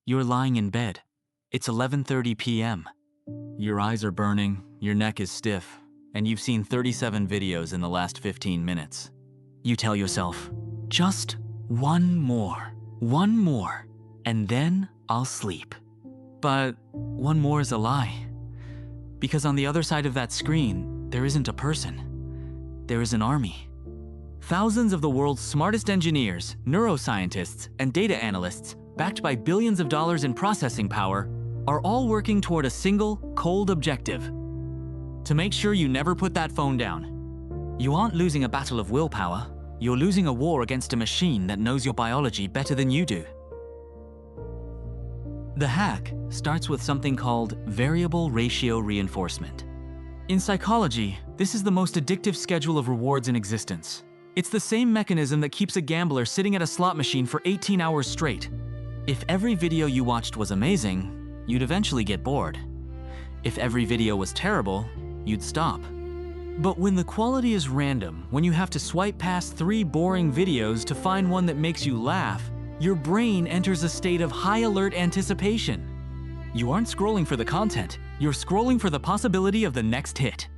You're lying in bed. It's 11:30 p.m. Your eyes are burning, your neck is stiff, and you've seen 37 videos in the last 15 minutes. You tell yourself, just one more, and then I'll sleep. But one more is a lie. Because on the other side of that screen, there isn't a person. There is an army. Thousands of the world's smartest engineers, neuroscientists, and data analysts, backed by billions of dollars in processing power, are all working toward a single, cold objective: to make sure you never put that phone down. You aren't losing a battle of willpower, you're losing a war against a machine that knows your biology better than you do. The hack starts with something called variable ratio reinforcement. In psychology, this is the most addictive schedule of rewards in existence. It's the same mechanism that keeps a gambler sitting at a slot machine for 18 hours straight. If every video you watched was amazing, you'd eventually get bored. If every video was terrible, you'd stop. But when the quality is random, when you have to swipe past 3 boring videos to find one that makes you laugh, your brain enters a state of high alert anticipation. You aren't scrolling for the content, you're scrolling for the possibility of the next hit.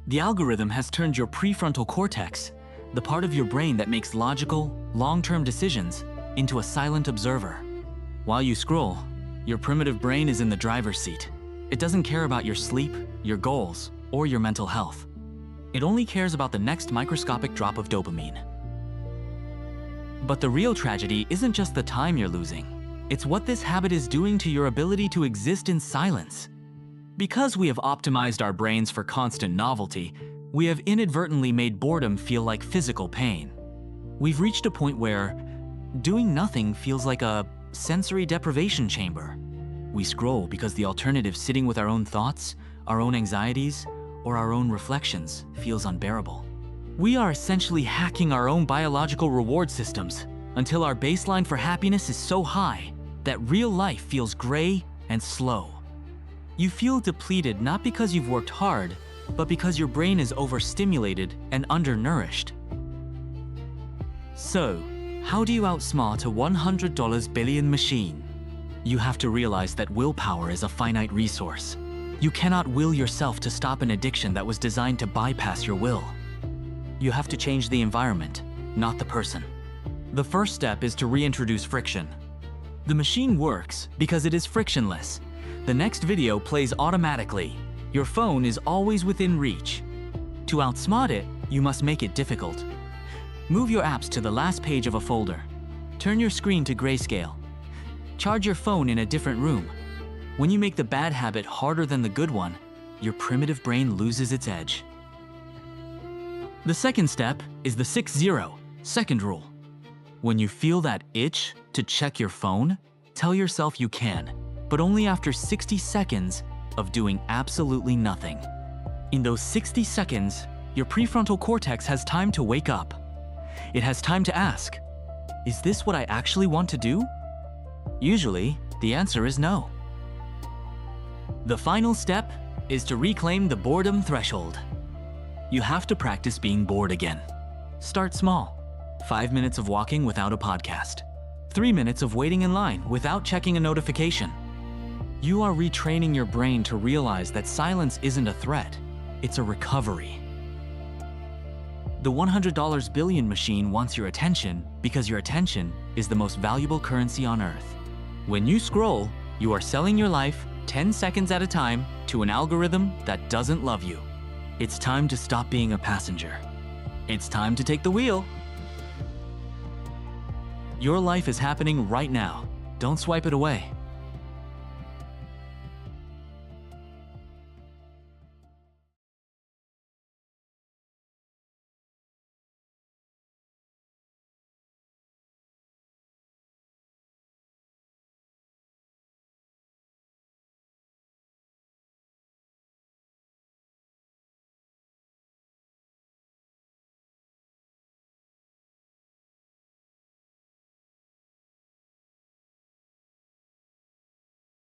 The algorithm has turned your prefrontal cortex, the part of your brain that makes logical, long-term decisions, into a silent observer. While you scroll, your primitive brain is in the driver's seat. It doesn't care about your sleep, your goals, or your mental health. It only cares about the next microscopic drop of dopamine. But the real tragedy isn't just the time you're losing. It's what this habit is doing to your ability to exist in silence. Because we have optimized our brains for constant novelty, we have inadvertently made boredom feel like physical pain. We've reached a point where doing nothing feels like a sensory deprivation chamber. We scroll because the alternative, sitting with our own thoughts, our own anxieties, or our own reflections, feels unbearable. We are essentially hacking our own biological reward systems until our baseline for happiness is so high that real life feels gray and slow. You feel depleted not because you've worked hard, but because your brain is overstimulated and undernourished. So, how do you outsmart a $100 billion machine? You have to realize that willpower is a finite resource. You cannot will yourself to stop an addiction that was designed to bypass your will. You have to change the environment, not the person. The first step is to reintroduce friction. The machine works because it is frictionless. The next video plays automatically. Your phone is always within reach. To outsmart it, you must make it difficult. Move your apps to the last page of a folder. Turn your screen to grayscale. Charge your phone in a different room. When you make the bad habit harder than the good one, your primitive brain loses its edge. The second step is the 6-0, second rule. When you feel that itch to check your phone, tell yourself you can, but only after 60 seconds of doing absolutely nothing. In those 60 seconds, your prefrontal cortex has time to wake up. It has time to ask, is this what I actually want to do? Usually, the answer is no. The final step is to reclaim the boredom threshold. You have to practice being bored again. Start small. 5 minutes of walking without a podcast. 3 minutes of waiting in line without checking a notification. You are retraining your brain to realize that silence isn't a threat, it's a recovery. The $100 billion machine wants your attention because your attention is the most valuable currency on earth. When you scroll, you are selling your life 10 seconds at a time to an algorithm that doesn't love you. It's time to stop being a passenger. It's time to take the wheel. Your life is happening right now. Don't swipe it away.